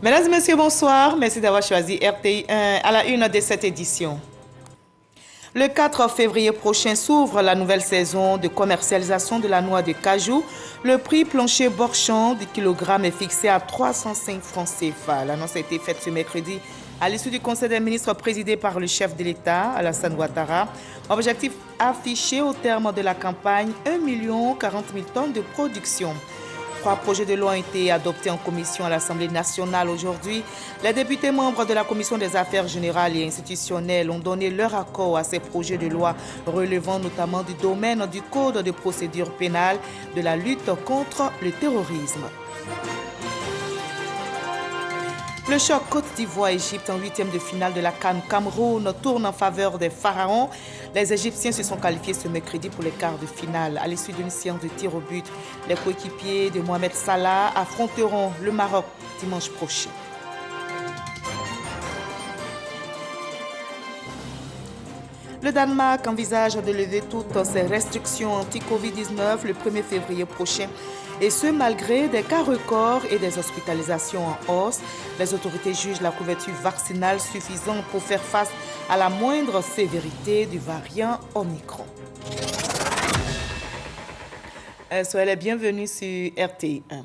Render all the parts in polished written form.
Mesdames et messieurs, bonsoir. Merci d'avoir choisi RTI1 à la une de cette édition. Le 4 février prochain s'ouvre la nouvelle saison de commercialisation de la noix de cajou. Le prix plancher Borchamp du kilogramme est fixé à 305 francs CFA. L'annonce a été faite ce mercredi à l'issue du Conseil des ministres présidé par le chef de l'État, Alassane Ouattara. Objectif affiché au terme de la campagne, 1 040 000 tonnes de production. 3 projets de loi ont été adoptés en commission à l'Assemblée nationale aujourd'hui. Les députés membres de la Commission des affaires générales et institutionnelles ont donné leur accord à ces projets de loi relevant notamment du domaine du Code de procédure pénale, de la lutte contre le terrorisme. Le choc Côte d'Ivoire-Égypte en huitième de finale de la CAN Cameroun tourne en faveur des Pharaons. Les Égyptiens se sont qualifiés ce mercredi pour les quarts de finale. À l'issue d'une séance de tir au but, les coéquipiers de Mohamed Salah affronteront le Maroc dimanche prochain. Le Danemark envisage de lever toutes ses restrictions anti-Covid-19 le 1er février prochain. Et ce, malgré des cas records et des hospitalisations en hausse. Les autorités jugent la couverture vaccinale suffisante pour faire face à la moindre sévérité du variant Omicron. Soyez les bienvenus sur RTI1.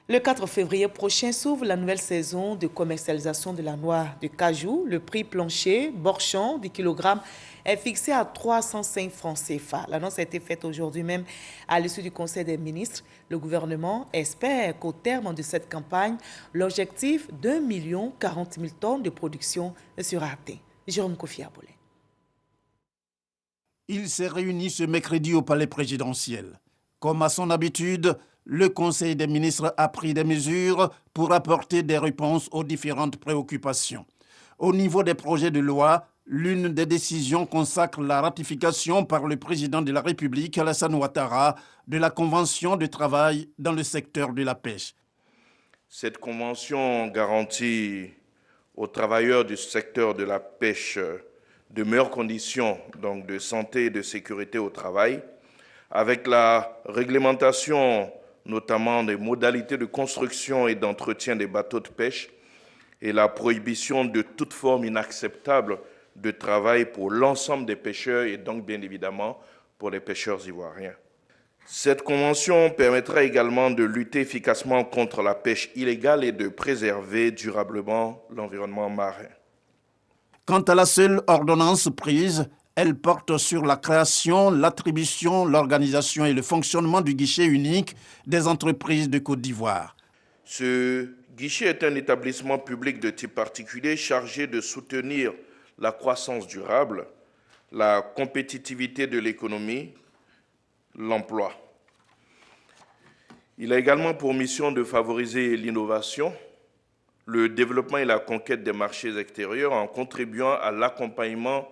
Le 4 février prochain s'ouvre la nouvelle saison de commercialisation de la noix de cajou. Le prix plancher Borchamp du kilogramme est fixé à 305 francs CFA. L'annonce a été faite aujourd'hui même à l'issue du Conseil des ministres. Le gouvernement espère qu'au terme de cette campagne, l'objectif d'1 040 000 tonnes de production sera atteint. Jérôme Kofi Abolé. Il s'est réuni ce mercredi au palais présidentiel. Comme à son habitude, le Conseil des ministres a pris des mesures pour apporter des réponses aux différentes préoccupations. Au niveau des projets de loi, l'une des décisions consacre la ratification par le président de la République, Alassane Ouattara, de la Convention de travail dans le secteur de la pêche. Cette convention garantit aux travailleurs du secteur de la pêche de meilleures conditions donc de santé et de sécurité au travail, avec la réglementation notamment des modalités de construction et d'entretien des bateaux de pêche et la prohibition de toute forme inacceptable de travail pour l'ensemble des pêcheurs et donc bien évidemment pour les pêcheurs ivoiriens. Cette convention permettra également de lutter efficacement contre la pêche illégale et de préserver durablement l'environnement marin. Quant à la seule ordonnance prise, elle porte sur la création, l'attribution, l'organisation et le fonctionnement du guichet unique des entreprises de Côte d'Ivoire. Ce guichet est un établissement public de type particulier chargé de soutenir la croissance durable, la compétitivité de l'économie, l'emploi. Il a également pour mission de favoriser l'innovation, le développement et la conquête des marchés extérieurs en contribuant à l'accompagnement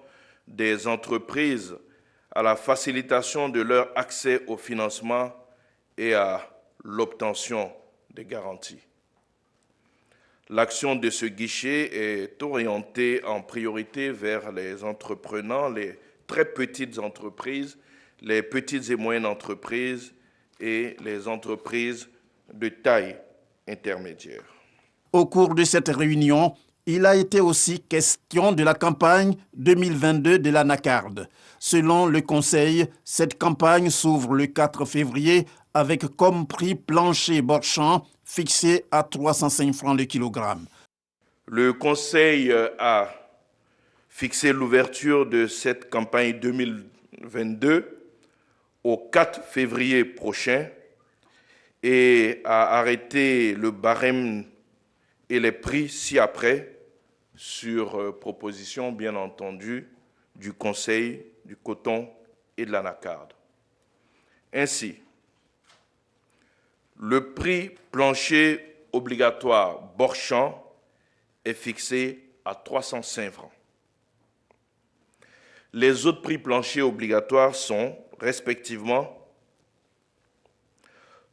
des entreprises, à la facilitation de leur accès au financement et à l'obtention des garanties. L'action de ce guichet est orientée en priorité vers les entrepreneurs, les très petites entreprises, les petites et moyennes entreprises et les entreprises de taille intermédiaire. Au cours de cette réunion, il a été aussi question de la campagne 2022 de l'Anacarde. Selon le Conseil, cette campagne s'ouvre le 4 février avec comme prix plancher Borchamp fixé à 305 francs le kilogramme. Le Conseil a fixé l'ouverture de cette campagne 2022 au 4 février prochain et a arrêté le barème et les prix ci-après sur proposition, bien entendu, du Conseil du coton et de l'anacarde. Ainsi, le prix plancher obligatoire Borchamp est fixé à 305 francs. Les autres prix planchers obligatoires sont respectivement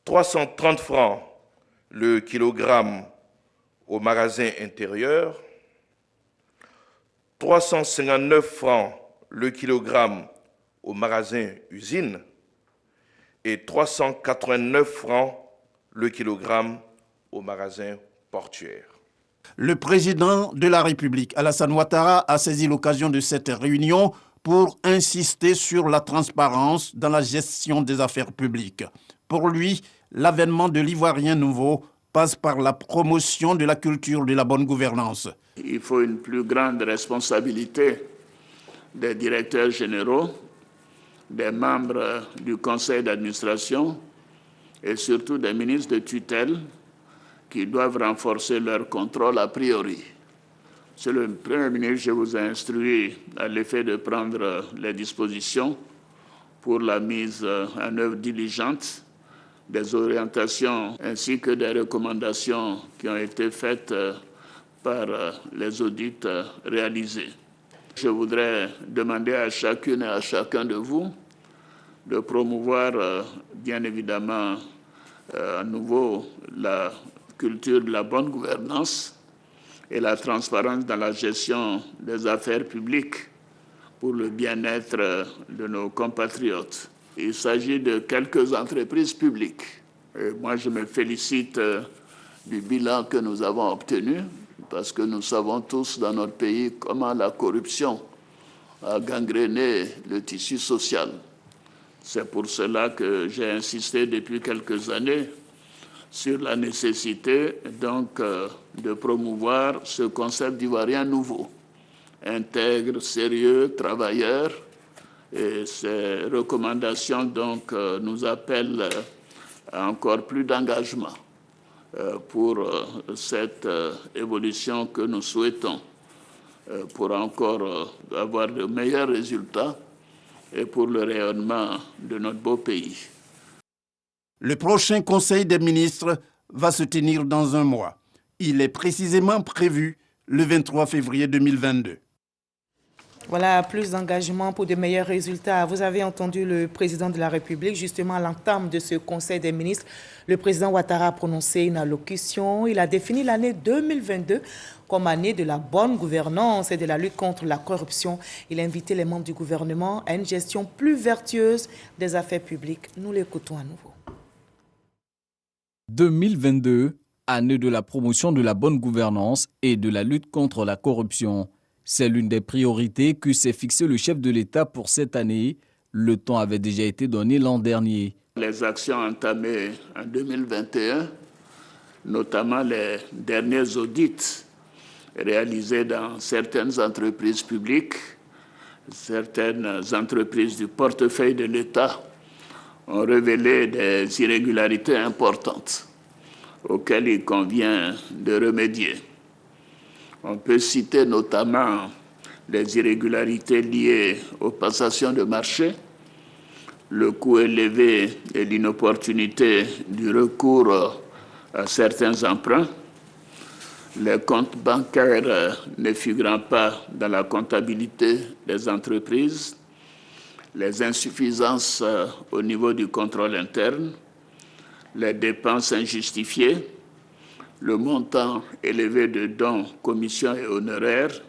330 francs le kilogramme au magasin intérieur, 359 francs le kilogramme au magasin usine et 389 francs le kilogramme au magasin portuaire. Le président de la République, Alassane Ouattara, a saisi l'occasion de cette réunion pour insister sur la transparence dans la gestion des affaires publiques. Pour lui, l'avènement de l'Ivoirien nouveau passe par la promotion de la culture de la bonne gouvernance. Il faut une plus grande responsabilité des directeurs généraux, des membres du conseil d'administration et surtout des ministres de tutelle qui doivent renforcer leur contrôle a priori. Monsieur le Premier ministre, je vous ai instruit à l'effet de prendre les dispositions pour la mise en œuvre diligente des orientations ainsi que des recommandations qui ont été faites par les audits réalisés. Je voudrais demander à chacune et à chacun de vous de promouvoir bien évidemment à nouveau la culture de la bonne gouvernance et la transparence dans la gestion des affaires publiques pour le bien-être de nos compatriotes. Il s'agit de quelques entreprises publiques. Et moi, je me félicite du bilan que nous avons obtenu parce que nous savons tous dans notre pays comment la corruption a gangréné le tissu social. C'est pour cela que j'ai insisté depuis quelques années sur la nécessité donc de promouvoir ce concept d'Ivoirien nouveau, intègre, sérieux, travailleur. Et ces recommandations donc nous appellent à encore plus d'engagement pour cette évolution que nous souhaitons, pour encore avoir de meilleurs résultats et pour le rayonnement de notre beau pays. Le prochain Conseil des ministres va se tenir dans un mois. Il est précisément prévu le 23 février 2022. Voilà, plus d'engagement pour de meilleurs résultats. Vous avez entendu le président de la République, justement à l'entame de ce Conseil des ministres. Le président Ouattara a prononcé une allocution. Il a défini l'année 2022 comme année de la bonne gouvernance et de la lutte contre la corruption. Il a invité les membres du gouvernement à une gestion plus vertueuse des affaires publiques. Nous l'écoutons à nouveau. 2022, année de la promotion de la bonne gouvernance et de la lutte contre la corruption. C'est l'une des priorités que s'est fixé le chef de l'État pour cette année. Le temps avait déjà été donné l'an dernier. Les actions entamées en 2021, notamment les derniers audits réalisés dans certaines entreprises publiques, certaines entreprises du portefeuille de l'État, ont révélé des irrégularités importantes auxquelles il convient de remédier. On peut citer notamment les irrégularités liées aux passations de marché, le coût élevé et l'inopportunité du recours à certains emprunts, les comptes bancaires ne figurant pas dans la comptabilité des entreprises, les insuffisances au niveau du contrôle interne, les dépenses injustifiées, le montant élevé de dons, commissions et honoraires,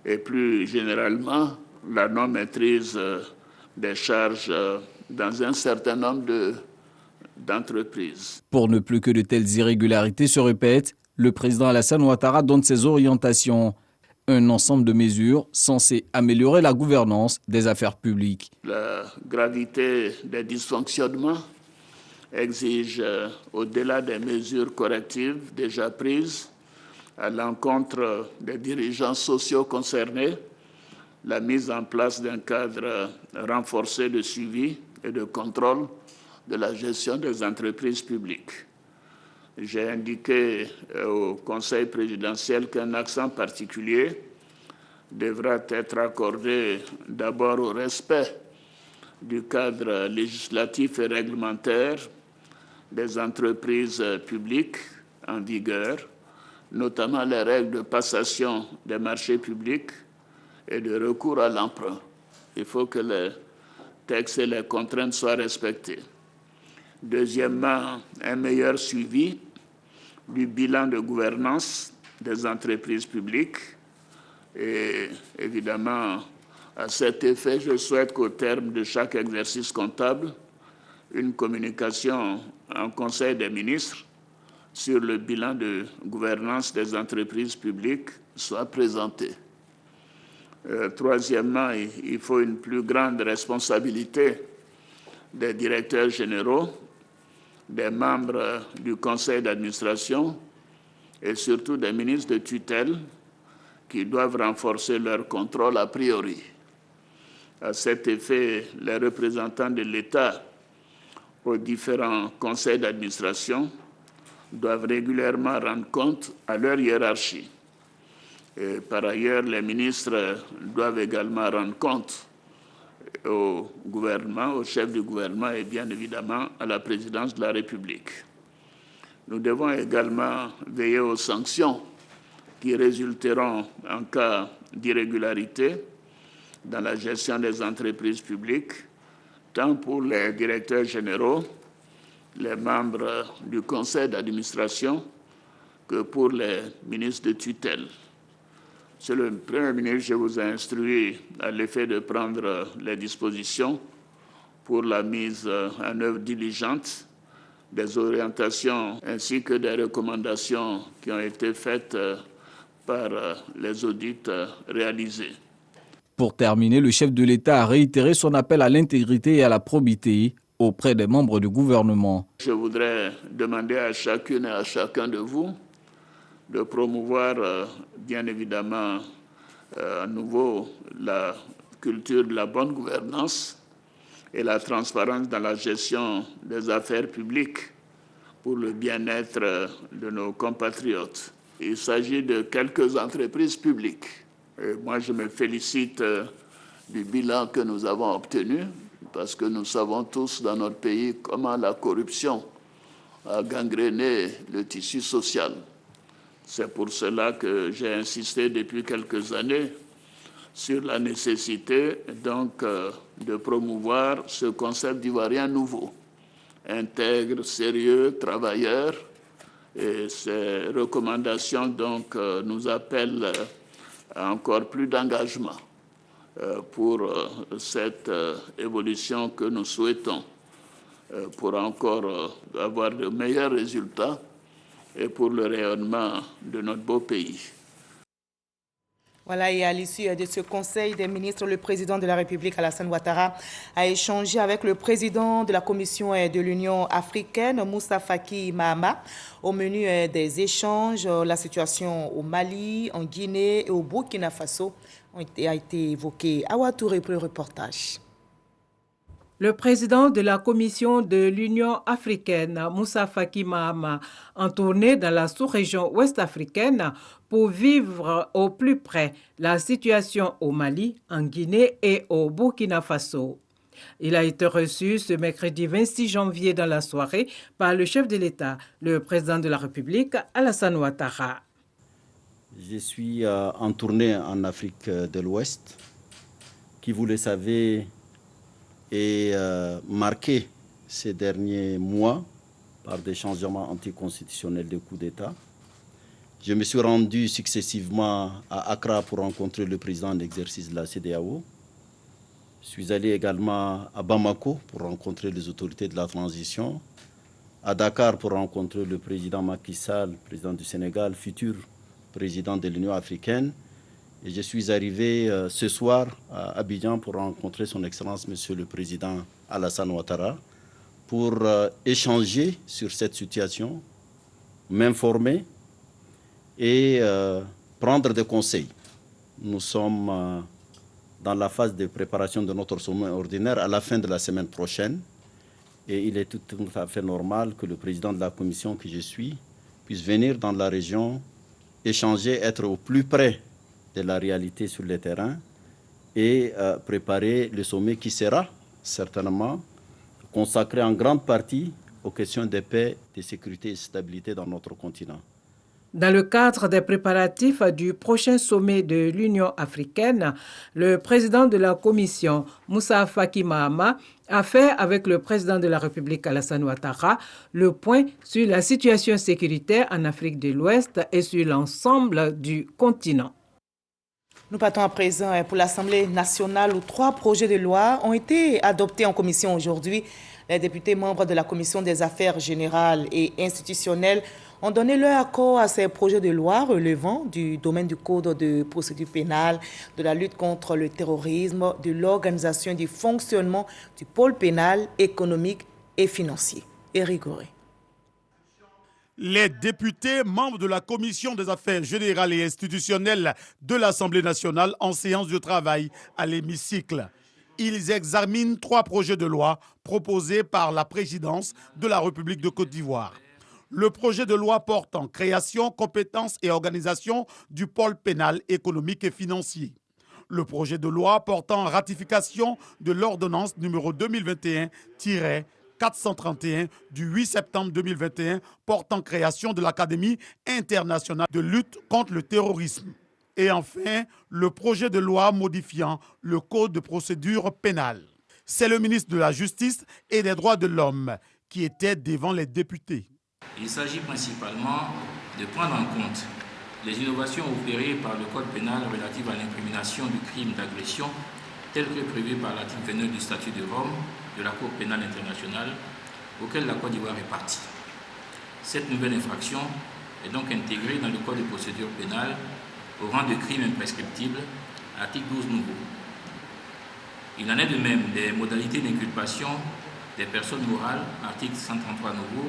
et plus généralement la non-maîtrise des charges dans un certain nombre d'entreprises. Pour ne plus que de telles irrégularités se répètent, le président Alassane Ouattara donne ses orientations. Un ensemble de mesures censées améliorer la gouvernance des affaires publiques. La gravité des dysfonctionnements exige, au-delà des mesures correctives déjà prises à l'encontre des dirigeants sociaux concernés, la mise en place d'un cadre renforcé de suivi et de contrôle de la gestion des entreprises publiques. J'ai indiqué au Conseil présidentiel qu'un accent particulier devra être accordé d'abord au respect du cadre législatif et réglementaire des entreprises publiques en vigueur, notamment les règles de passation des marchés publics et de recours à l'emprunt. Il faut que les textes et les contraintes soient respectés. Deuxièmement, un meilleur suivi du bilan de gouvernance des entreprises publiques. Et évidemment, à cet effet, je souhaite qu'au terme de chaque exercice comptable, une communication en Conseil des ministres sur le bilan de gouvernance des entreprises publiques soit présenté. Troisièmement, il faut une plus grande responsabilité des directeurs généraux, des membres du conseil d'administration et surtout des ministres de tutelle qui doivent renforcer leur contrôle a priori. À cet effet, les représentants de l'État aux différents conseils d'administration doivent régulièrement rendre compte à leur hiérarchie. Et par ailleurs, les ministres doivent également rendre compte au gouvernement, au chef du gouvernement et bien évidemment à la présidence de la République. Nous devons également veiller aux sanctions qui résulteront en cas d'irrégularité dans la gestion des entreprises publiques, tant pour les directeurs généraux, les membres du conseil d'administration, que pour les ministres de tutelle. Monsieur le Premier ministre, je vous ai instruit à l'effet de prendre les dispositions pour la mise en œuvre diligente des orientations ainsi que des recommandations qui ont été faites par les audits réalisés. Pour terminer, le chef de l'État a réitéré son appel à l'intégrité et à la probité auprès des membres du gouvernement. Je voudrais demander à chacune et à chacun de vous de promouvoir bien évidemment à nouveau la culture de la bonne gouvernance et la transparence dans la gestion des affaires publiques pour le bien-être de nos compatriotes. Il s'agit de quelques entreprises publiques. Et moi, je me félicite du bilan que nous avons obtenu parce que nous savons tous dans notre pays comment la corruption a gangréné le tissu social. C'est pour cela que j'ai insisté depuis quelques années sur la nécessité donc de promouvoir ce concept d'ivoirien nouveau, intègre, sérieux, travailleur. Et ces recommandations donc nous appellent à encore plus d'engagement pour cette évolution que nous souhaitons, pour encore avoir de meilleurs résultats et pour le rayonnement de notre beau pays. Voilà, et à l'issue de ce conseil des ministres, le président de la République, Alassane Ouattara, a échangé avec le président de la Commission de l'Union africaine, Moussa Faki Mahama. Au menu des échanges, la situation au Mali, en Guinée et au Burkina Faso a été évoquée. Awa Touré pour le reportage. Le président de la Commission de l'Union africaine, Moussa Faki Mahama, en tournée dans la sous-région ouest-africaine pour vivre au plus près la situation au Mali, en Guinée et au Burkina Faso. Il a été reçu ce mercredi 26 janvier dans la soirée par le chef de l'État, le président de la République, Alassane Ouattara. Je suis en tournée en Afrique de l'Ouest, qui, vous le savez, est marqué ces derniers mois par des changements anticonstitutionnels de coup d'État. Je me suis rendu successivement à Accra pour rencontrer le président en exercice de la CEDEAO. Je suis allé également à Bamako pour rencontrer les autorités de la transition, à Dakar pour rencontrer le président Macky Sall, président du Sénégal, futur président de l'Union africaine. Et je suis arrivé ce soir à Abidjan pour rencontrer son Excellence, Monsieur le Président Alassane Ouattara, pour échanger sur cette situation, m'informer et prendre des conseils. Nous sommes dans la phase de préparation de notre sommet ordinaire à la fin de la semaine prochaine. Et il est tout à fait normal que le président de la commission que je suis puisse venir dans la région, échanger, être au plus près de la réalité sur le terrain et préparer le sommet qui sera certainement consacré en grande partie aux questions de paix, de sécurité et de stabilité dans notre continent. Dans le cadre des préparatifs du prochain sommet de l'Union africaine, le président de la Commission, Moussa Faki Mahama, a fait avec le président de la République, Alassane Ouattara, le point sur la situation sécuritaire en Afrique de l'Ouest et sur l'ensemble du continent. Nous partons à présent pour l'Assemblée nationale où 3 projets de loi ont été adoptés en commission aujourd'hui. Les députés membres de la Commission des affaires générales et institutionnelles ont donné leur accord à ces projets de loi relevant du domaine du code de procédure pénale, de la lutte contre le terrorisme, de l'organisation et du fonctionnement du pôle pénal, économique et financier. Éric Goré. Les députés membres de la Commission des affaires générales et institutionnelles de l'Assemblée nationale en séance de travail à l'hémicycle. Ils examinent 3 projets de loi proposés par la présidence de la République de Côte d'Ivoire. Le projet de loi portant création, compétences et organisation du pôle pénal, économique et financier. Le projet de loi portant ratification de l'ordonnance numéro 2021-431 du 8 septembre 2021 portant création de l'Académie internationale de lutte contre le terrorisme. Et enfin, le projet de loi modifiant le code de procédure pénale. C'est le ministre de la Justice et des Droits de l'Homme qui était devant les députés. Il s'agit principalement de prendre en compte les innovations opérées par le code pénal relatif à l'incrimination du crime d'agression, tel que prévu par l'article 29 du statut de Rome de la Cour pénale internationale, auquel la Côte d'Ivoire est partie. Cette nouvelle infraction est donc intégrée dans le code de procédure pénale au rang de crime imprescriptible, article 12 nouveau. Il en est de même des modalités d'inculpation des personnes morales, article 133 nouveau,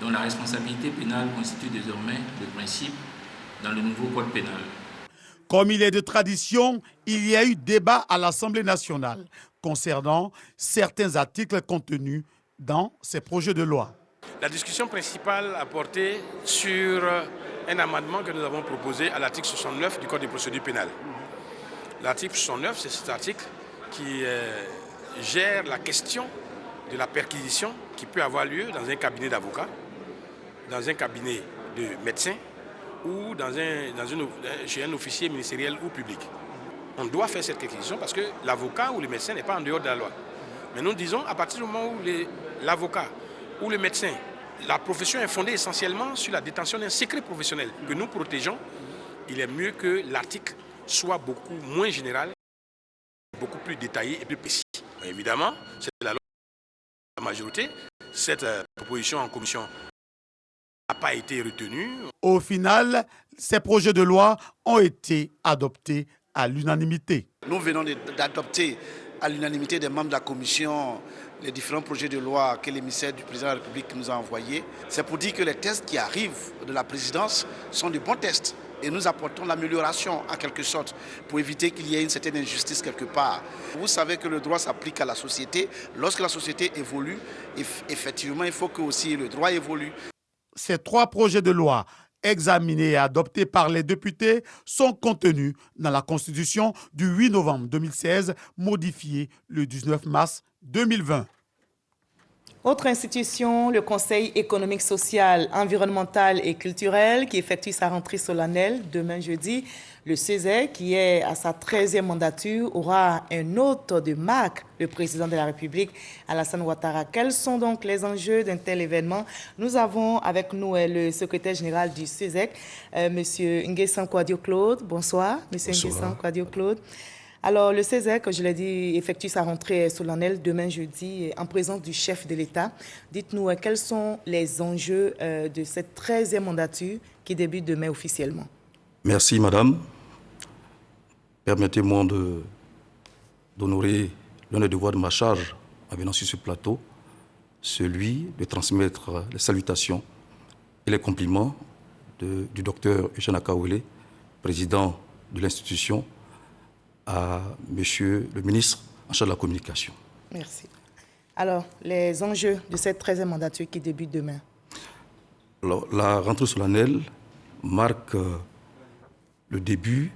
dont la responsabilité pénale constitue désormais le principe dans le nouveau code pénal. Comme il est de tradition, il y a eu débat à l'Assemblée nationale concernant certains articles contenus dans ces projets de loi. La discussion principale a porté sur un amendement que nous avons proposé à l'article 69 du Code de procédure pénale. L'article 69, c'est cet article qui gère la question de la perquisition qui peut avoir lieu dans un cabinet d'avocats, dans un cabinet de médecins ou chez un officier ministériel ou public. On doit faire cette perquisition parce que l'avocat ou le médecin n'est pas en dehors de la loi. Mais nous disons, à partir du moment où l'avocat ou le médecin, la profession est fondée essentiellement sur la détention d'un secret professionnel que nous protégeons, il est mieux que l'article soit beaucoup moins général, beaucoup plus détaillé et plus précis. Évidemment, c'est la loi de la majorité. Cette proposition en commission n'a pas été retenue. Au final, ces projets de loi ont été adoptés à l'unanimité. Nous venons d'adopter à l'unanimité des membres de la commission les différents projets de loi que l'émissaire du président de la République nous a envoyés. C'est pour dire que les tests qui arrivent de la présidence sont de bons tests. Et nous apportons l'amélioration en quelque sorte pour éviter qu'il y ait une certaine injustice quelque part. Vous savez que le droit s'applique à la société. Lorsque la société évolue, effectivement, il faut que aussi le droit évolue. Ces 3 projets de loi examinés et adoptés par les députés sont contenus dans la Constitution du 8 novembre 2016, modifiée le 19 mars 2020. Autre institution, le Conseil économique, social, environnemental et culturel qui effectue sa rentrée solennelle demain jeudi. Le CESE, qui est à sa 13e mandature, aura un hôte de marque, le président de la République, Alassane Ouattara. Quels sont donc les enjeux d'un tel événement? Nous avons avec nous le secrétaire général du CESE, M. Nguessan Kouadio Claude. Bonsoir, M. Nguessan Kouadio Claude. Alors, le CESE, comme je l'ai dit, effectue sa rentrée solennelle demain jeudi en présence du chef de l'État. Dites-nous, quels sont les enjeux de cette 13e mandature qui débute demain officiellement? Merci, madame. Permettez-moi d'honorer l'un des devoirs de ma charge en venant sur ce plateau, celui de transmettre les salutations et les compliments du docteur Eugène Akaouele, président de l'institution, à monsieur le ministre en charge de la communication. Merci. Alors, les enjeux de cette 13e mandature qui débute demain? Alors, la rentrée solennelle marque le début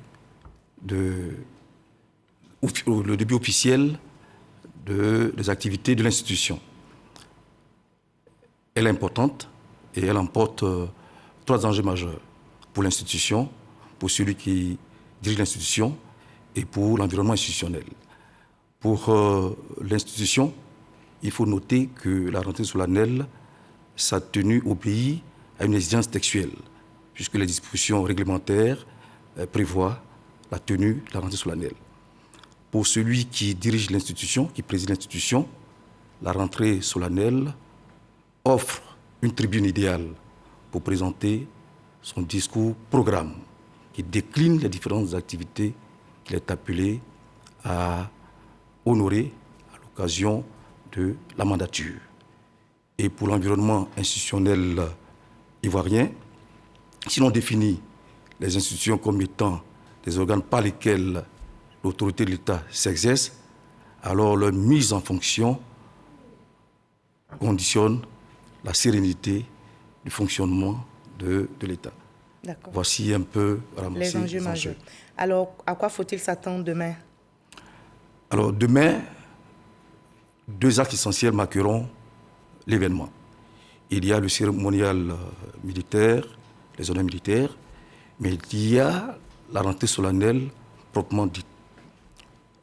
officiel des activités de l'institution. Elle est importante et elle emporte 3 enjeux majeurs pour l'institution, pour celui qui dirige l'institution et pour l'environnement institutionnel. Pour l'institution, il faut noter que la rentrée solennelle sa tenue obéit à une exigence textuelle, puisque les dispositions réglementaires prévoient la tenue de la rentrée solennelle. Pour celui qui dirige l'institution, qui préside l'institution, la rentrée solennelle offre une tribune idéale pour présenter son discours programme qui décline les différentes activités qu'il est appelé à honorer à l'occasion de la mandature. Et pour l'environnement institutionnel ivoirien, si l'on définit les institutions comme étant des organes par lesquels l'autorité de l'État s'exerce, alors leur mise en fonction conditionne la sérénité du fonctionnement de l'État. Voici un peu les enjeux majeurs. Alors, à quoi faut-il s'attendre demain? Alors, demain, 2 actes essentiels marqueront l'événement. Il y a le cérémonial militaire, les honneurs militaires, mais il y a la rentrée solennelle proprement dite.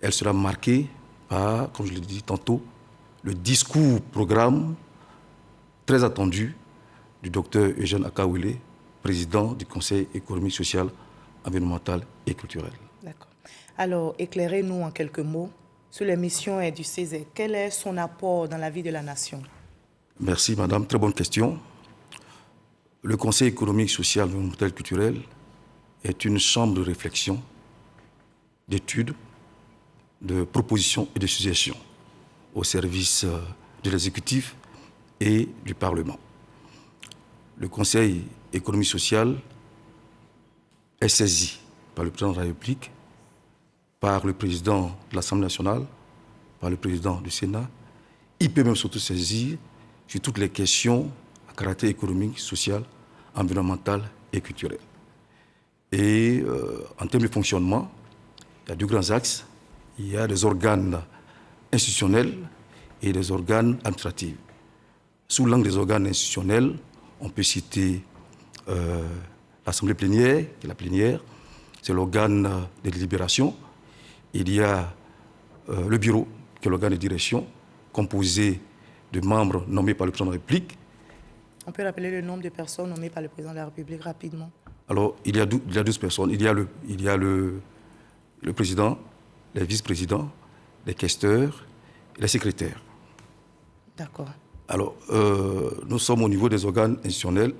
Elle sera marquée par, comme je l'ai dit tantôt, le discours-programme très attendu du docteur Eugène Akawele, président du Conseil économique, social, environnemental et culturel. D'accord. Alors, éclairez-nous en quelques mots sur les missions du CESEC. Quel est son apport dans la vie de la nation? Merci, madame. Très bonne question. Le Conseil économique, social, environnemental et culturel est une chambre de réflexion, d'études, de propositions et de suggestions au service de l'exécutif et du Parlement. Le Conseil économique social est saisi par le président de la République, par le président de l'Assemblée nationale, par le président du Sénat. Il peut même surtout saisir sur toutes les questions à caractère économique, social, environnemental et culturel. Et en termes de fonctionnement, il y a 2 grands axes. Il y a des organes institutionnels et des organes administratifs. Sous l'angle des organes institutionnels, on peut citer l'Assemblée plénière, qui est la plénière, c'est l'organe de délibération. Il y a le bureau, qui est l'organe de direction, composé de membres nommés par le président de la République. On peut rappeler le nombre de personnes nommées par le président de la République rapidement. Alors, il y a 12 personnes. Il y a le président, les vice-présidents, les questeurs et les secrétaires. D'accord. Alors, nous sommes au niveau des organes institutionnels.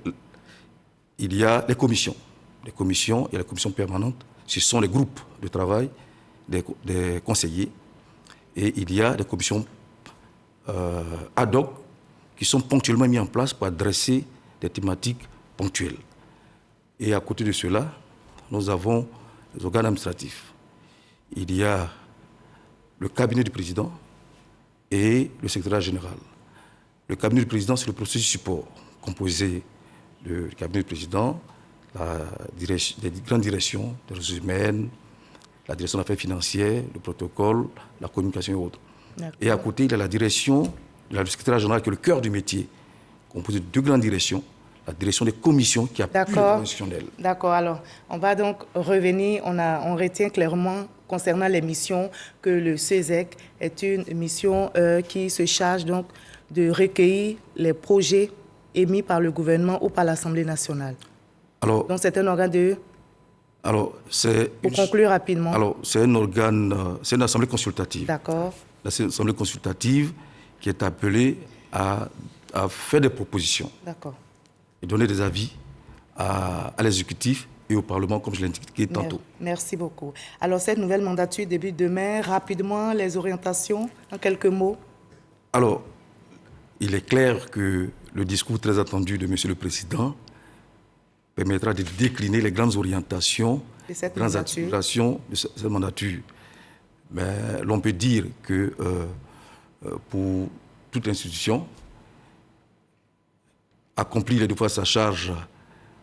Il y a les commissions. Les commissions et la commission permanente, ce sont les groupes de travail des conseillers. Et il y a des commissions ad hoc qui sont ponctuellement mises en place pour adresser des thématiques ponctuelles. Et à côté de cela, nous avons les organes administratifs. Il y a le cabinet du président et le secrétariat général. Le cabinet du président, c'est le processus support, composé du cabinet du président, des grandes directions, des ressources humaines, la direction des affaires financières, le protocole, la communication et autres. Et à côté, il y a la direction, le secrétariat général, qui est le cœur du métier, composé de 2 grandes directions, la direction des commissions qui appuient le conventionnel. D'accord, alors on va donc revenir, on retient clairement concernant les missions que le CESEC est une mission qui se charge donc de recueillir les projets émis par le gouvernement ou par l'Assemblée nationale. Alors, donc c'est un organe de... Alors, pour conclure rapidement. Alors, c'est un organe, c'est une assemblée consultative. D'accord. L'assemblée consultative qui est appelée à faire des propositions. D'accord. Et donner des avis à l'exécutif et au Parlement, comme je l'ai indiqué tantôt. Merci beaucoup. Alors, cette nouvelle mandature débute demain. Rapidement, les orientations, en quelques mots. Alors, il est clair que le discours très attendu de M. le Président permettra de décliner les grandes orientations, les grandes articulations de cette mandature. Mais l'on peut dire que pour toute institution, accomplir les 2 fois sa charge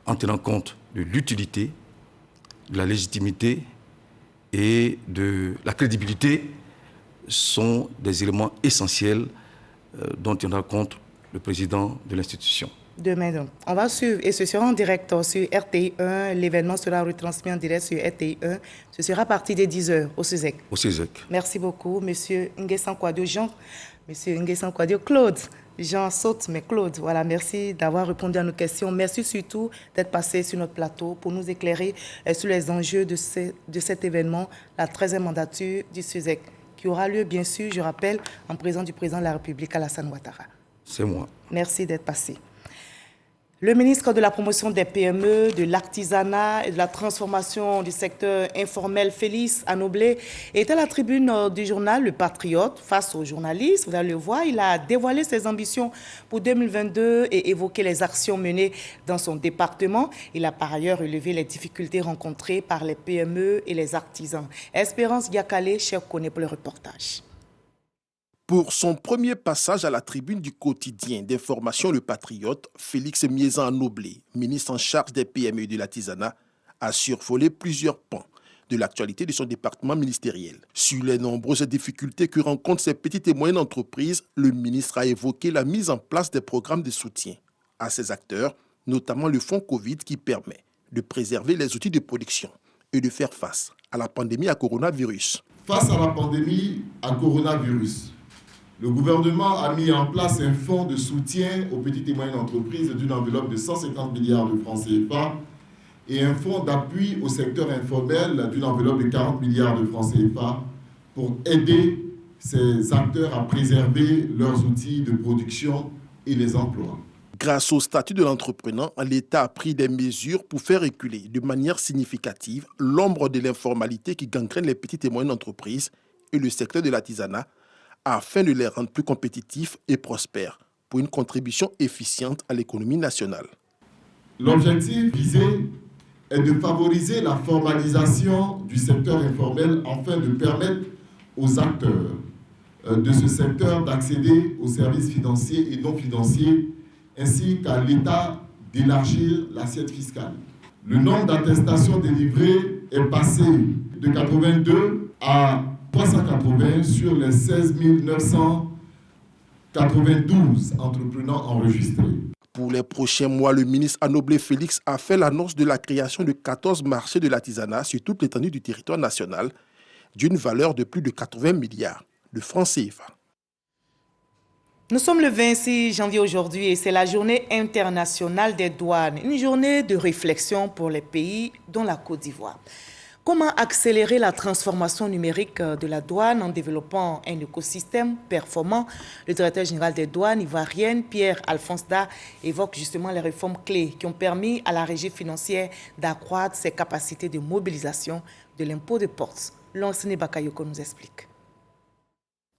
en tenant compte de l'utilité, de la légitimité et de la crédibilité sont des éléments essentiels dont tiendra compte le président de l'institution. Demain, donc. On va suivre, et ce sera en direct sur RTI1. L'événement sera retransmis en direct sur RTI1. Ce sera à partir de 10h au CESEC. Au CESEC. Merci beaucoup, M. Nguessan Kouadio Jean. M. Nguessan Kouadio Claude. Jean saute, mais Claude, voilà, merci d'avoir répondu à nos questions. Merci surtout d'être passé sur notre plateau pour nous éclairer sur les enjeux de cet événement, la 13e mandature du CESEC, qui aura lieu, bien sûr, je rappelle, en présence du président de la République, Alassane Ouattara. C'est moi. Merci d'être passé. Le ministre de la promotion des PME, de l'artisanat et de la transformation du secteur informel, Félix Anoblé, est à la tribune du journal Le Patriote face aux journalistes. Vous allez le voir, il a dévoilé ses ambitions pour 2022 et évoqué les actions menées dans son département. Il a par ailleurs relevé les difficultés rencontrées par les PME et les artisans. Espérance Diakale, cher Koné pour le reportage. Pour son premier passage à la tribune du quotidien d'information Le Patriote, Félix Miezan-Anoblé, ministre en charge des PME et de l'artisanat, a survolé plusieurs pans de l'actualité de son département ministériel. Sur les nombreuses difficultés que rencontrent ces petites et moyennes entreprises, le ministre a évoqué la mise en place des programmes de soutien à ces acteurs, notamment le fonds Covid qui permet de préserver les outils de production et de faire face à la pandémie à coronavirus. Face à la pandémie à coronavirus, le gouvernement a mis en place un fonds de soutien aux petites et moyennes entreprises d'une enveloppe de 150 milliards de francs CFA et un fonds d'appui au secteur informel d'une enveloppe de 40 milliards de francs CFA pour aider ces acteurs à préserver leurs outils de production et les emplois. Grâce au statut de l'entrepreneur, l'État a pris des mesures pour faire reculer de manière significative l'ombre de l'informalité qui gangrène les petites et moyennes entreprises et le secteur de l'artisanat, afin de les rendre plus compétitifs et prospères pour une contribution efficiente à l'économie nationale. L'objectif visé est de favoriser la formalisation du secteur informel afin de permettre aux acteurs de ce secteur d'accéder aux services financiers et non financiers ainsi qu'à l'État d'élargir l'assiette fiscale. Le nombre d'attestations délivrées est passé de 82 à 380 sur les 16 992 entrepreneurs enregistrés. Pour les prochains mois, le ministre Anoblé Félix a fait l'annonce de la création de 14 marchés de l'artisanat sur toute l'étendue du territoire national, d'une valeur de plus de 80 milliards de francs CFA. Nous sommes le 26 janvier aujourd'hui et c'est la journée internationale des douanes, une journée de réflexion pour les pays dont la Côte d'Ivoire. Comment accélérer la transformation numérique de la douane en développant un écosystème performant? Le directeur général des douanes ivoiriennes, Pierre-Alphonse Da, évoque justement les réformes clés qui ont permis à la régie financière d'accroître ses capacités de mobilisation de l'impôt de porte. Lansine Bakayoko nous explique.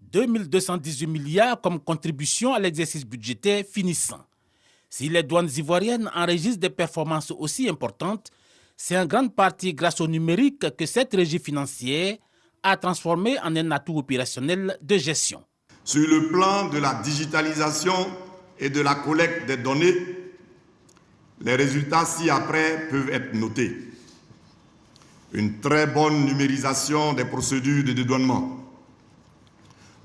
2218 milliards comme contribution à l'exercice budgétaire finissant. Si les douanes ivoiriennes enregistrent des performances aussi importantes, c'est en grande partie grâce au numérique que cette régie financière a transformé en un atout opérationnel de gestion. Sur le plan de la digitalisation et de la collecte des données, les résultats ci-après peuvent être notés. Une très bonne numérisation des procédures de dédouanement.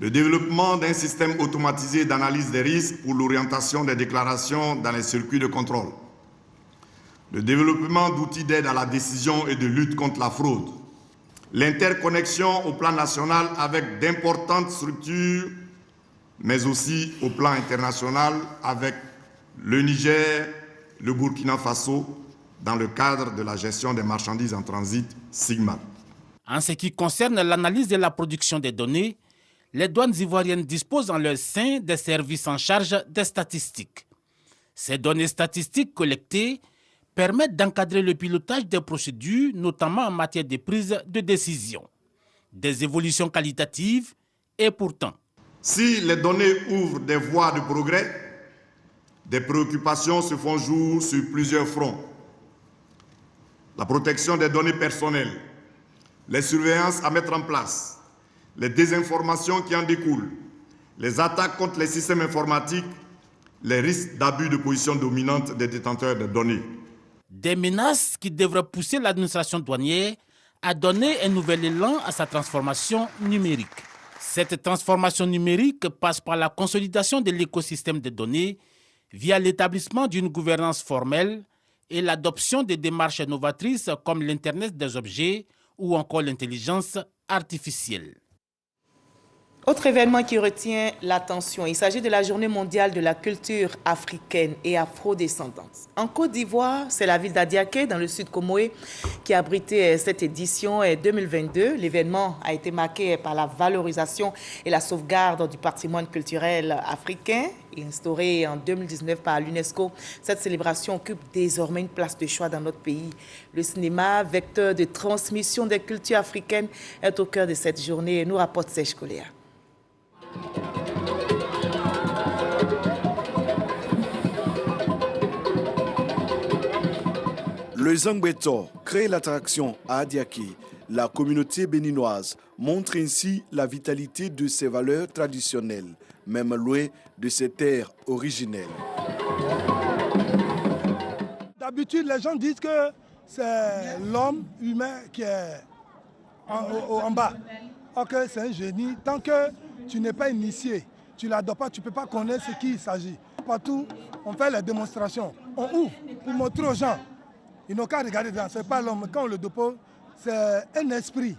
Le développement d'un système automatisé d'analyse des risques pour l'orientation des déclarations dans les circuits de contrôle. Le développement d'outils d'aide à la décision et de lutte contre la fraude. L'interconnexion au plan national avec d'importantes structures, mais aussi au plan international avec le Niger, le Burkina Faso, dans le cadre de la gestion des marchandises en transit SIGMAT. En ce qui concerne l'analyse de la production des données, les douanes ivoiriennes disposent en leur sein des services en charge des statistiques. Ces données statistiques collectées permettent d'encadrer le pilotage des procédures, notamment en matière de prise de décision. Des évolutions qualitatives et pourtant. Si les données ouvrent des voies de progrès, des préoccupations se font jour sur plusieurs fronts. La protection des données personnelles, les surveillances à mettre en place, les désinformations qui en découlent, les attaques contre les systèmes informatiques, les risques d'abus de position dominante des détenteurs de données. Des menaces qui devraient pousser l'administration douanière à donner un nouvel élan à sa transformation numérique. Cette transformation numérique passe par la consolidation de l'écosystème des données via l'établissement d'une gouvernance formelle et l'adoption de démarches novatrices comme l'Internet des objets ou encore l'intelligence artificielle. Autre événement qui retient l'attention, il s'agit de la Journée mondiale de la culture africaine et afrodescendante. En Côte d'Ivoire, c'est la ville d'Adiaké, dans le sud Comoé, qui a abrité cette édition 2022. L'événement a été marqué par la valorisation et la sauvegarde du patrimoine culturel africain. Instaurée en 2019 par l'UNESCO, cette célébration occupe désormais une place de choix dans notre pays. Le cinéma, vecteur de transmission des cultures africaines, est au cœur de cette journée, nous rapporte Serge Coléa. Le Zangbeto crée l'attraction à Adiaké. La communauté béninoise montre ainsi la vitalité de ses valeurs traditionnelles, même loin de ses terres originelles. D'habitude, les gens disent que c'est l'homme humain qui est en bas. Ok, c'est un génie. Tant que tu n'es pas initié, tu ne l'adores pas, tu ne peux pas connaître ce qu'il s'agit. Partout, on fait les démonstrations. On ouvre pour montrer aux gens. Ils n'ont qu'à regarder dedans. Ce n'est pas l'homme. Quand on le dépose, c'est un esprit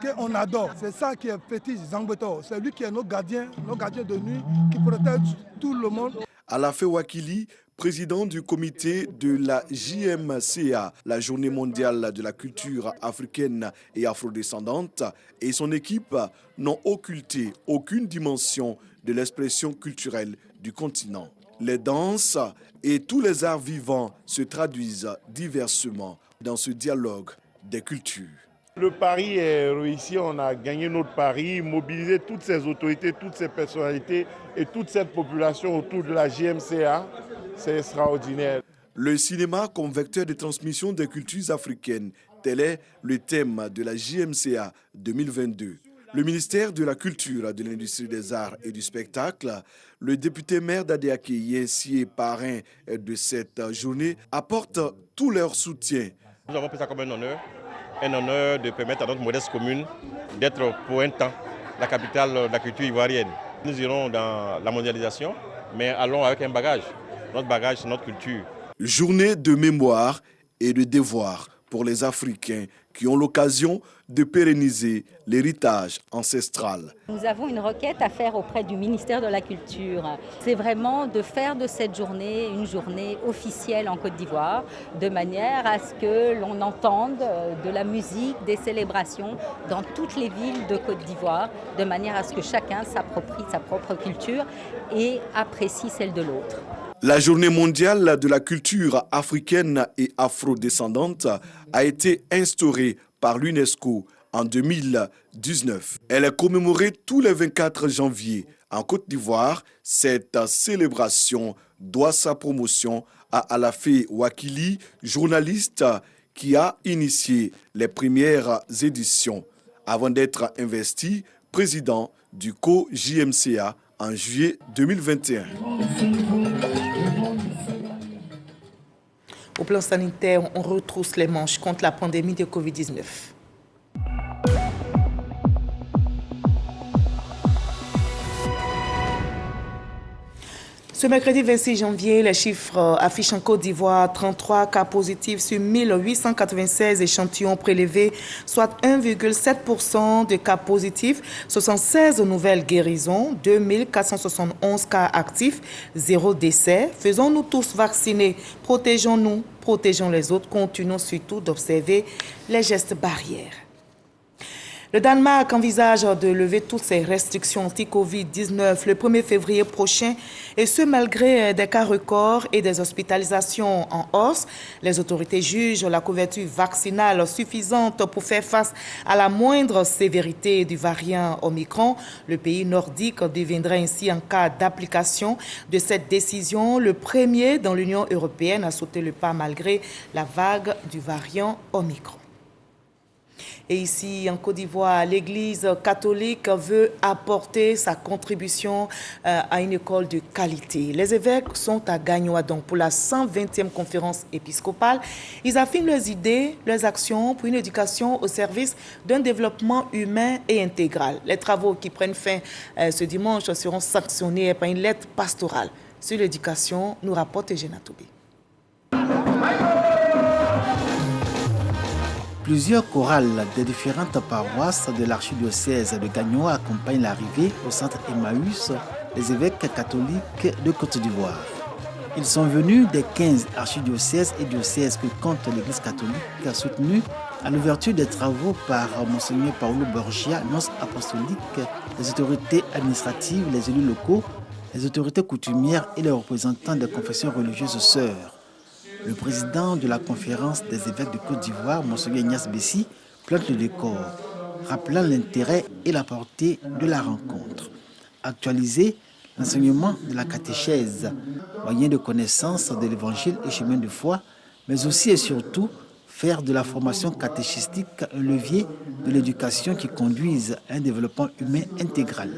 qu'on adore. C'est ça qui est fétiche Zangbeto. C'est lui qui est nos gardiens de nuit, qui protège tout le monde. Alafé Wakili, président du comité de la JMCA, la Journée mondiale de la culture africaine et afrodescendante, et son équipe n'ont occulté aucune dimension de l'expression culturelle du continent. Les danses et tous les arts vivants se traduisent diversement dans ce dialogue des cultures. Le pari est réussi, on a gagné notre pari, mobilisé toutes ces autorités, toutes ces personnalités et toute cette population autour de la JMCA. C'est extraordinaire. Le cinéma comme vecteur de transmission des cultures africaines, tel est le thème de la JMCA 2022. Le ministère de la Culture, de l'Industrie des Arts et du Spectacle, le député maire d'Adiaké, ainsi parrain de cette journée, apporte tout leur soutien. Nous avons pris ça comme un honneur de permettre à notre modeste commune d'être pour un temps la capitale de la culture ivoirienne. Nous irons dans la mondialisation, mais allons avec un bagage. Notre bagage, c'est notre culture. Journée de mémoire et de devoir pour les Africains qui ont l'occasion de pérenniser l'héritage ancestral. Nous avons une requête à faire auprès du ministère de la Culture. C'est vraiment de faire de cette journée une journée officielle en Côte d'Ivoire, de manière à ce que l'on entende de la musique, des célébrations dans toutes les villes de Côte d'Ivoire, de manière à ce que chacun s'approprie sa propre culture et apprécie celle de l'autre. La Journée mondiale de la culture africaine et afrodescendante a été instaurée par l'UNESCO en 2019. Elle est commémorée tous les 24 janvier. En Côte d'Ivoire, cette célébration doit sa promotion à Alafé Wakili, journaliste qui a initié les premières éditions avant d'être investi président du co-JMCA en juillet 2021. Au plan sanitaire, on retrousse les manches contre la pandémie de Covid-19. Ce mercredi 26 janvier, les chiffres affichent en Côte d'Ivoire 33 cas positifs sur 1896 échantillons prélevés, soit 1,7% de cas positifs, 76 nouvelles guérisons, 2471 cas actifs, 0 décès. Faisons-nous tous vacciner, protégeons-nous, protégeons les autres, continuons surtout d'observer les gestes barrières. Le Danemark envisage de lever toutes ses restrictions anti-Covid-19 le 1er février prochain, et ce malgré des cas records et des hospitalisations en hausse. Les autorités jugent la couverture vaccinale suffisante pour faire face à la moindre sévérité du variant Omicron. Le pays nordique deviendrait ainsi, en cas d'application de cette décision, le premier dans l'Union européenne à sauter le pas malgré la vague du variant Omicron. Et ici, en Côte d'Ivoire, l'Église catholique veut apporter sa contribution à une école de qualité. Les évêques sont à Gagnoa donc pour la 120e conférence épiscopale. Ils affirment leurs idées, leurs actions pour une éducation au service d'un développement humain et intégral. Les travaux qui prennent fin ce dimanche seront sanctionnés par une lettre pastorale sur l'éducation, nous rapporte Eugène Toubé. Plusieurs chorales des différentes paroisses de l'archidiocèse de Gagnoa accompagnent l'arrivée au centre Emmaüs des évêques catholiques de Côte d'Ivoire. Ils sont venus des 15 archidiocèses et diocèses que compte l'Église catholique, soutenus à l'ouverture des travaux par Monseigneur Paulo Borgia, nonce apostolique, les autorités administratives, les élus locaux, les autorités coutumières et les représentants des confessions religieuses sœurs. Le président de la conférence des évêques de Côte d'Ivoire, Monseigneur Ignace Bessi, plante le décor, rappelant l'intérêt et la portée de la rencontre. Actualiser l'enseignement de la catéchèse, moyen de connaissance de l'évangile et chemin de foi, mais aussi et surtout faire de la formation catéchistique un levier de l'éducation qui conduise à un développement humain intégral.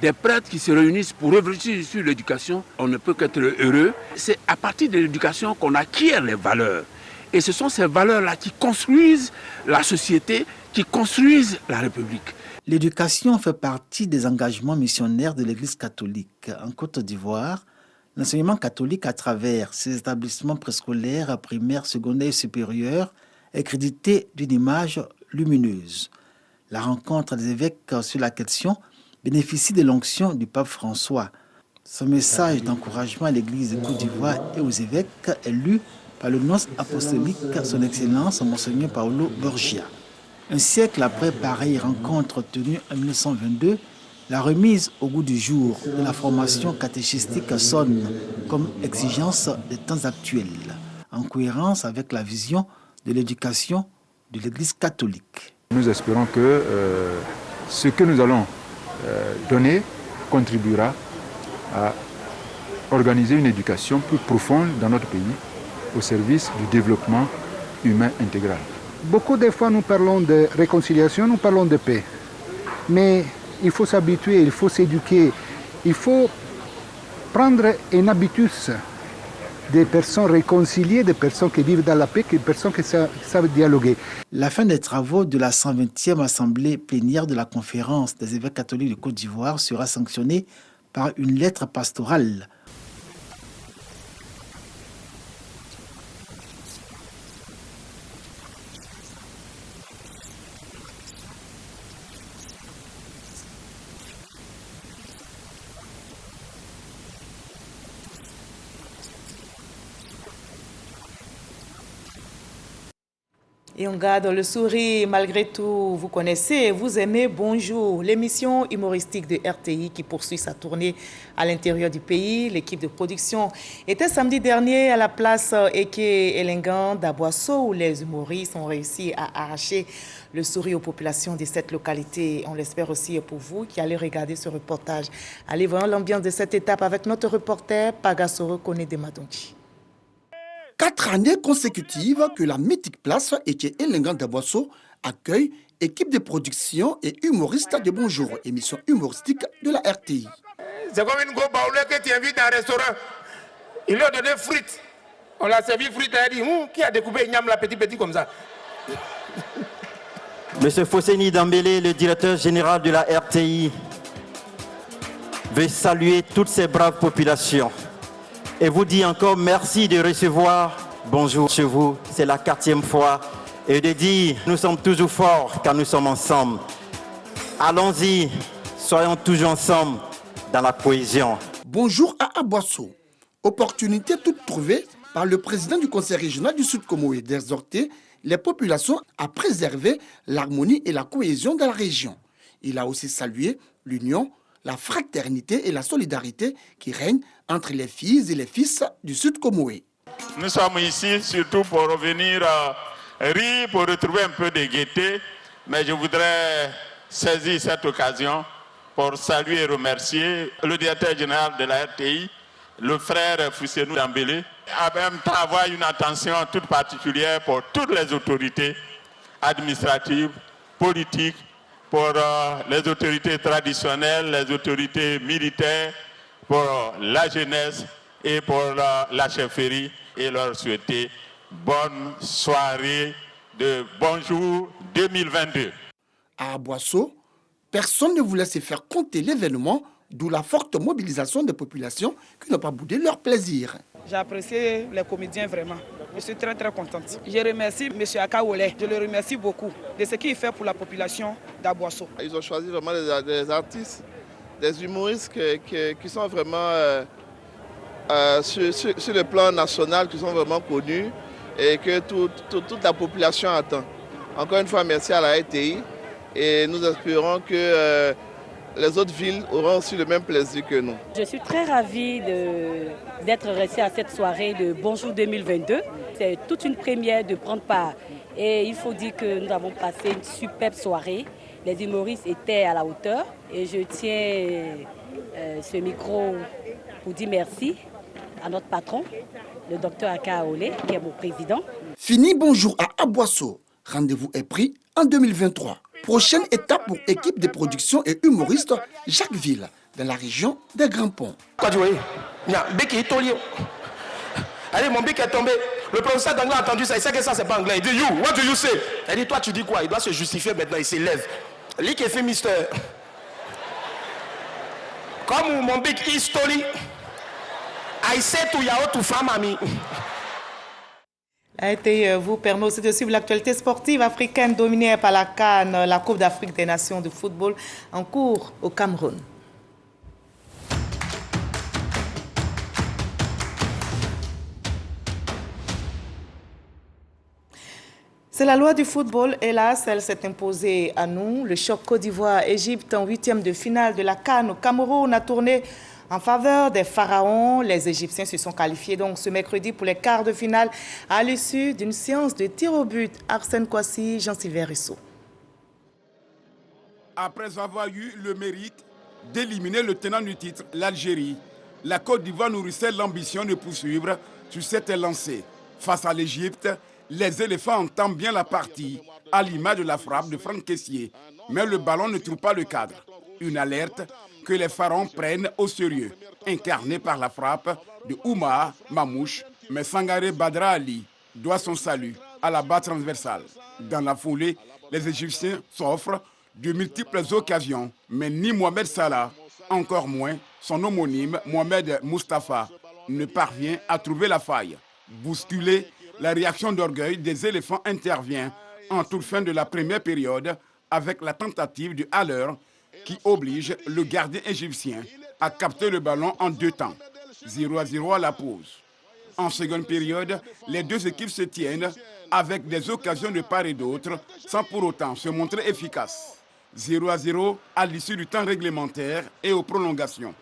Des prêtres qui se réunissent pour réfléchir sur l'éducation, on ne peut qu'être heureux. C'est à partir de l'éducation qu'on acquiert les valeurs. Et ce sont ces valeurs-là qui construisent la société, qui construisent la République. L'éducation fait partie des engagements missionnaires de l'Église catholique. En Côte d'Ivoire, l'enseignement catholique à travers ses établissements préscolaires, primaires, secondaires et supérieurs est crédité d'une image lumineuse. La rencontre des évêques sur la question bénéficie de l'onction du pape François. Son message d'encouragement à l'Église de Côte d'Ivoire et aux évêques est lu par le nonce apostolique, son Excellence, Monseigneur Paulo Borgia. Un siècle après pareille rencontre tenue en 1922, la remise au goût du jour de la formation catéchistique sonne comme exigence des temps actuels, en cohérence avec la vision de l'éducation de l'Église catholique. Nous espérons que ce que nous allons donner contribuera à organiser une éducation plus profonde dans notre pays au service du développement humain intégral. Beaucoup de fois nous parlons de réconciliation, nous parlons de paix. Mais il faut s'habituer, il faut s'éduquer, il faut prendre un habitus des personnes réconciliées, des personnes qui vivent dans la paix, des personnes qui savent dialoguer. La fin des travaux de la 120e assemblée plénière de la conférence des évêques catholiques de Côte d'Ivoire sera sanctionnée par une lettre pastorale. Et on garde le sourire malgré tout. Vous connaissez, vous aimez Bonjour, l'émission humoristique de RTI qui poursuit sa tournée à l'intérieur du pays. L'équipe de production était samedi dernier à la place Eke Elengan d'Aboisseau où les humoristes ont réussi à arracher le sourire aux populations de cette localité. On l'espère aussi pour vous qui allez regarder ce reportage. Allez voir l'ambiance de cette étape avec notre reporter Pagasoro Kone de Madonchi. 4 années consécutives que la mythique place Eke Elengan d'Aboisseau accueille équipe de production et humoristes de Bonjour, émission humoristique de la RTI. C'est comme une go baoulée que tu invites à un restaurant. Il lui a donné frites. On l'a servi frites. Elle a dit, qui a découpé une la petit comme ça? Monsieur Fosseni Dambélé, le directeur général de la RTI, veut saluer toutes ces braves populations. Et vous dit encore merci de recevoir Bonjour chez vous. C'est la 4e fois. Et de dire, nous sommes toujours forts quand nous sommes ensemble. Allons-y, soyons toujours ensemble dans la cohésion. Bonjour à Aboisseau. Opportunité toute trouvée par le président du conseil régional du Sud Comoé d'exhorter les populations à préserver l'harmonie et la cohésion de la région. Il a aussi salué l'union, la fraternité et la solidarité qui règnent entre les filles et les fils du Sud Comoé. Nous sommes ici surtout pour revenir rire, pour retrouver un peu de gaieté, mais je voudrais saisir cette occasion pour saluer et remercier le directeur général de la RTI, le frère Foussenou Dambélé, en même temps avoir une attention toute particulière pour toutes les autorités administratives, politiques, pour les autorités traditionnelles, les autorités militaires, pour la jeunesse et pour la chefferie, et leur souhaiter bonne soirée de Bonjour 2022. À Aboisseau, personne ne voulait se faire compter l'événement, d'où la forte mobilisation des populations qui n'ont pas boudé leur plaisir. J'ai apprécié les comédiens vraiment. Je suis très contente. Je remercie M. Akaolé. Je le remercie beaucoup de ce qu'il fait pour la population d'Aboisseau. Ils ont choisi vraiment des artistes, des humoristes qui sont vraiment sur le plan national, qui sont vraiment connus et que toute la population attend. Encore une fois, merci à la RTI et nous espérons que les autres villes auront aussi le même plaisir que nous. Je suis très ravie d'être restée à cette soirée de Bonjour 2022. C'est toute une première de prendre part. Et il faut dire que nous avons passé une superbe soirée. Les humoristes étaient à la hauteur. Et je tiens ce micro pour dire merci à notre patron, le docteur Akaolé, qui est mon président. Fini Bonjour à Aboisseau. Rendez-vous est pris en 2023. Prochaine étape pour équipe de production et humoriste Jacquesville, dans la région des Grands Ponts. Allez, mon bic est tombé. Le professeur d'anglais a entendu ça. Il sait que ça, c'est pas anglais. Il dit, you, what do you say? Il dit, toi, tu dis quoi? Il doit se justifier maintenant. Il s'élève. Lui qui est fait mister. Comme mon bic history, I say to Yao to famami. A été vous permet aussi de suivre l'actualité sportive africaine dominée par la CAN, la Coupe d'Afrique des Nations de football en cours au Cameroun. C'est la loi du football, hélas, elle s'est imposée à nous. Le choc Côte d'Ivoire-Égypte en 8e de finale de la CAN au Cameroun a tourné en faveur des Pharaons. Les Égyptiens se sont qualifiés donc ce mercredi pour les quarts de finale à l'issue d'une séance de tir au but. Arsène Kouassi, Jean-Sylvain Rissot. Après avoir eu le mérite d'éliminer le tenant du titre, l'Algérie, la Côte d'Ivoire nourrissait l'ambition de poursuivre sur cette lancée. Face à l'Égypte, les éléphants entament bien la partie, à l'image de la frappe de Franck Kessié. Mais le ballon ne trouve pas le cadre. Une alerte que les Pharaons prennent au sérieux, incarnée par la frappe de Oumar Mamouche, mais Sangaré Badra Ali doit son salut à la barre transversale. Dans la foulée, les Égyptiens s'offrent de multiples occasions, mais ni Mohamed Salah, encore moins son homonyme Mohamed Mustafa, ne parvient à trouver la faille. Bousculée, la réaction d'orgueil des éléphants intervient en toute fin de la première période avec la tentative de Haller qui oblige le gardien égyptien à capter le ballon en 2 temps. 0-0 à la pause. En seconde période, les deux équipes se tiennent avec des occasions de part et d'autre sans pour autant se montrer efficaces. 0-0 à l'issue du temps réglementaire et aux prolongations.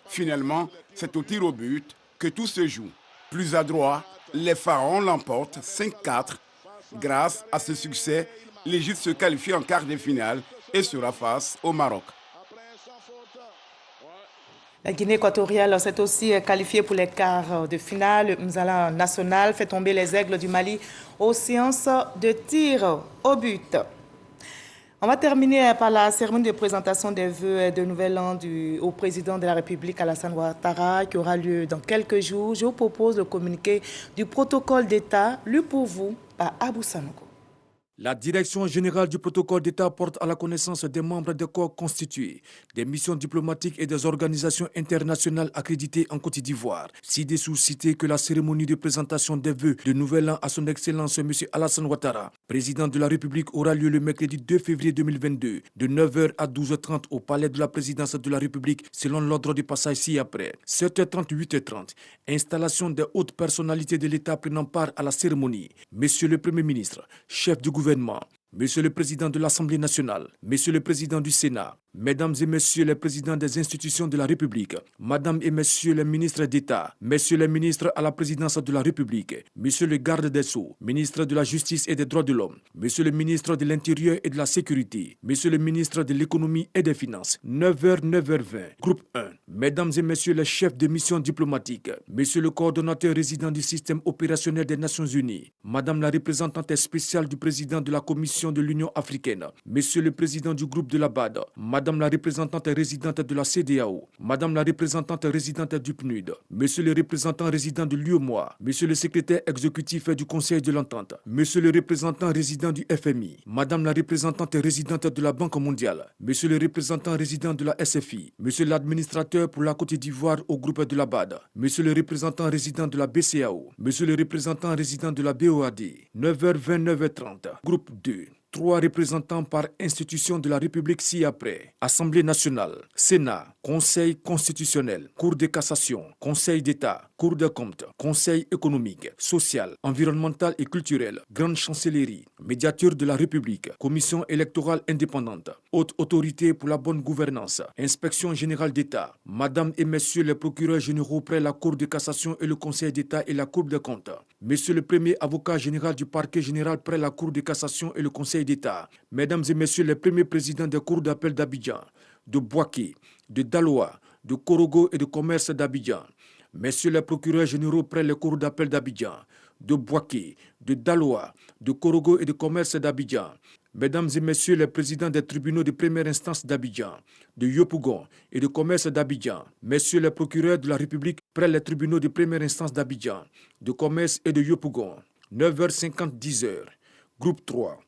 Finalement, c'est au tir au but que tout se joue. Plus adroit, les Pharaons l'emportent 5-4. Grâce à ce succès, l'Égypte se qualifie en quart de finale et sera face au Maroc. La Guinée équatoriale s'est aussi qualifiée pour les quarts de finale. Le Mzala national fait tomber les Aigles du Mali aux séances de tir au but. On va terminer par la cérémonie de présentation des vœux de Nouvel An au président de la République, Alassane Ouattara, qui aura lieu dans quelques jours. Je vous propose le communiqué du protocole d'État lu pour vous par Abou Sanogo. La direction générale du protocole d'État porte à la connaissance des membres des corps constitués, des missions diplomatiques et des organisations internationales accréditées en Côte d'Ivoire. Ci-dessous cité que la cérémonie de présentation des vœux de Nouvel An à son Excellence M. Alassane Ouattara, président de la République, aura lieu le mercredi 2 février 2022, de 9h à 12h30 au palais de la présidence de la République, selon l'ordre du passage ci-après. 7h30, 8h30, installation des hautes personnalités de l'État prenant part à la cérémonie. Monsieur le Premier ministre, chef du gouvernement, Monsieur le Président de l'Assemblée nationale, Monsieur le Président du Sénat, Mesdames et Messieurs les présidents des institutions de la République, Madame et Messieurs les ministres d'État, Messieurs les ministres à la présidence de la République, Monsieur le garde des Sceaux, Ministre de la Justice et des Droits de l'Homme, Monsieur le ministre de l'Intérieur et de la Sécurité, Monsieur le ministre de l'Économie et des Finances, 9h, 9h20, groupe 1, Mesdames et Messieurs les chefs de mission diplomatique, Monsieur le coordonnateur résident du système opérationnel des Nations Unies, Madame la représentante spéciale du président de la Commission mission de l'Union africaine, Monsieur le président du groupe de la BAD, Madame la représentante résidente de la CEDEAO, Madame la représentante résidente du PNUD, Monsieur le représentant résident de l'UEMOA, Monsieur le secrétaire exécutif du Conseil de l'Entente, Monsieur le représentant résident du FMI, Madame la représentante résidente de la Banque mondiale, Monsieur le représentant résident de la SFI, Monsieur l'administrateur pour la Côte d'Ivoire au groupe de la BAD, Monsieur le représentant résident de la BCAO, Monsieur le représentant résident de la BOAD, 9h20, 9h30, groupe 2. 3 représentants par institution de la République ci-après. Assemblée nationale, Sénat, Conseil constitutionnel, Cour de cassation, Conseil d'État, Cour des comptes, Conseil économique, social, environnemental et culturel, Grande chancellerie, Médiature de la République, Commission électorale indépendante, Haute autorité pour la bonne gouvernance, Inspection générale d'État, Madame et Messieurs les procureurs généraux près la Cour de cassation et le Conseil d'État et la Cour des comptes, Monsieur le premier avocat général du parquet général près la Cour de cassation et le Conseil d'État, Mesdames et Messieurs les premiers présidents des cours d'appel d'Abidjan, de Bouaké, de Daloa, de Korogo et de commerce d'Abidjan, Messieurs les procureurs généraux près les cours d'appel d'Abidjan, de Bouaké, de Daloa, de Korogo et de commerce d'Abidjan, Mesdames et Messieurs les présidents des tribunaux de première instance d'Abidjan, de Yopougon et de commerce d'Abidjan, Messieurs les procureurs de la République près les tribunaux de première instance d'Abidjan, de commerce et de Yopougon, 9h50, 10h, groupe 3.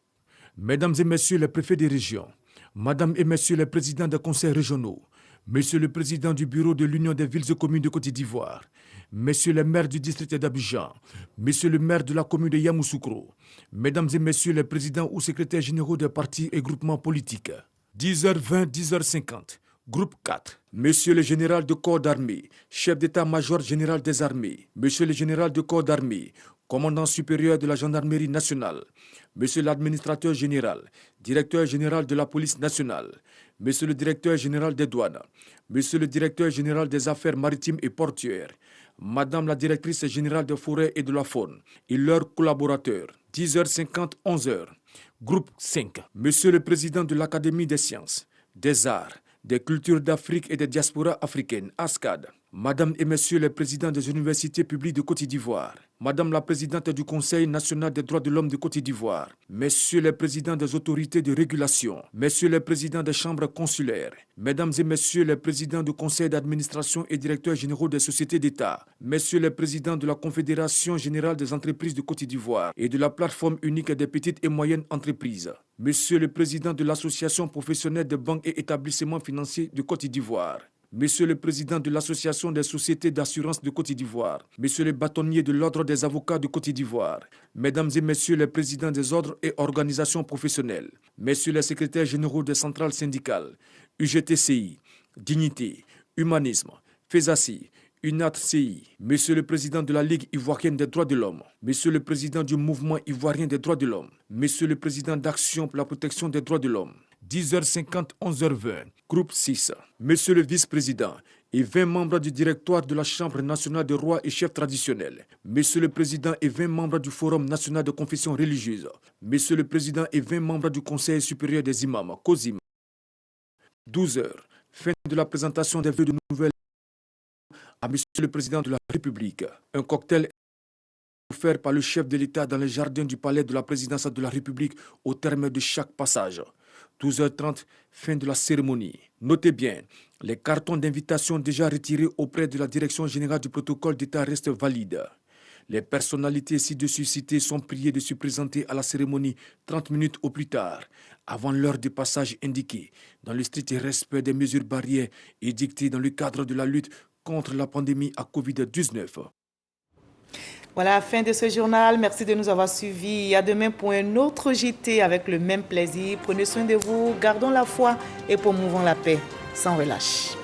Mesdames et Messieurs les préfets des régions, Madame et Messieurs les présidents des conseils régionaux, Monsieur le président du bureau de l'Union des villes et communes de Côte d'Ivoire, Messieurs les maires du district d'Abidjan, Monsieur le maire de la commune de Yamoussoukro, Mesdames et Messieurs les présidents ou secrétaires généraux des partis et groupements politiques. 10h20, 10h50, groupe 4. Monsieur le général de corps d'armée, chef d'état-major général des armées, Monsieur le général de corps d'armée, commandant supérieur de la gendarmerie nationale, Monsieur l'administrateur général, directeur général de la police nationale, Monsieur le directeur général des douanes, Monsieur le directeur général des affaires maritimes et portuaires, Madame la directrice générale des forêts et de la faune et leurs collaborateurs. 10h50, 11h. Groupe 5. Monsieur le président de l'Académie des sciences, des arts, des cultures d'Afrique et des diasporas africaines, ASCAD, Madame et Messieurs les présidents des universités publiques de Côte d'Ivoire, Madame la présidente du Conseil national des droits de l'homme de Côte d'Ivoire, Messieurs les présidents des autorités de régulation, Messieurs les présidents des chambres consulaires, Mesdames et Messieurs les présidents du Conseil d'administration et directeurs généraux des sociétés d'État, Messieurs les présidents de la Confédération générale des entreprises de Côte d'Ivoire et de la plateforme unique des petites et moyennes entreprises, Monsieur le président de l'Association professionnelle des banques et établissements financiers de Côte d'Ivoire, Monsieur le président de l'Association des sociétés d'assurance de Côte d'Ivoire, Monsieur le bâtonnier de l'Ordre des avocats de Côte d'Ivoire, Mesdames et Messieurs les présidents des ordres et organisations professionnelles, Messieurs les secrétaires généraux des centrales syndicales, UGTCI, Dignité, Humanisme, FESACI, UNATCI, Monsieur le président de la Ligue ivoirienne des droits de l'homme, Monsieur le président du Mouvement ivoirien des droits de l'homme, Monsieur le président d'Action pour la protection des droits de l'homme. 10h50, 11h20, groupe 6. Monsieur le vice-président et 20 membres du directoire de la Chambre nationale des rois et chefs traditionnels, Monsieur le président et 20 membres du Forum national de confession religieuse, Monsieur le président et 20 membres du Conseil supérieur des imams, COSIM. 12h, fin de la présentation des vœux de nouvelles à Monsieur le président de la République. Un cocktail offert par le chef de l'État dans les jardins du palais de la présidence de la République au terme de chaque passage. 12h30, fin de la cérémonie. Notez bien, les cartons d'invitation déjà retirés auprès de la Direction générale du protocole d'État restent valides. Les personnalités ci-dessus citées sont priées de se présenter à la cérémonie 30 minutes au plus tard, avant l'heure de passage indiquée, dans le strict respect des mesures barrières édictées dans le cadre de la lutte contre la pandémie à Covid-19. Voilà, fin de ce journal. Merci de nous avoir suivis. À demain pour un autre JT avec le même plaisir. Prenez soin de vous, gardons la foi et promouvons la paix sans relâche.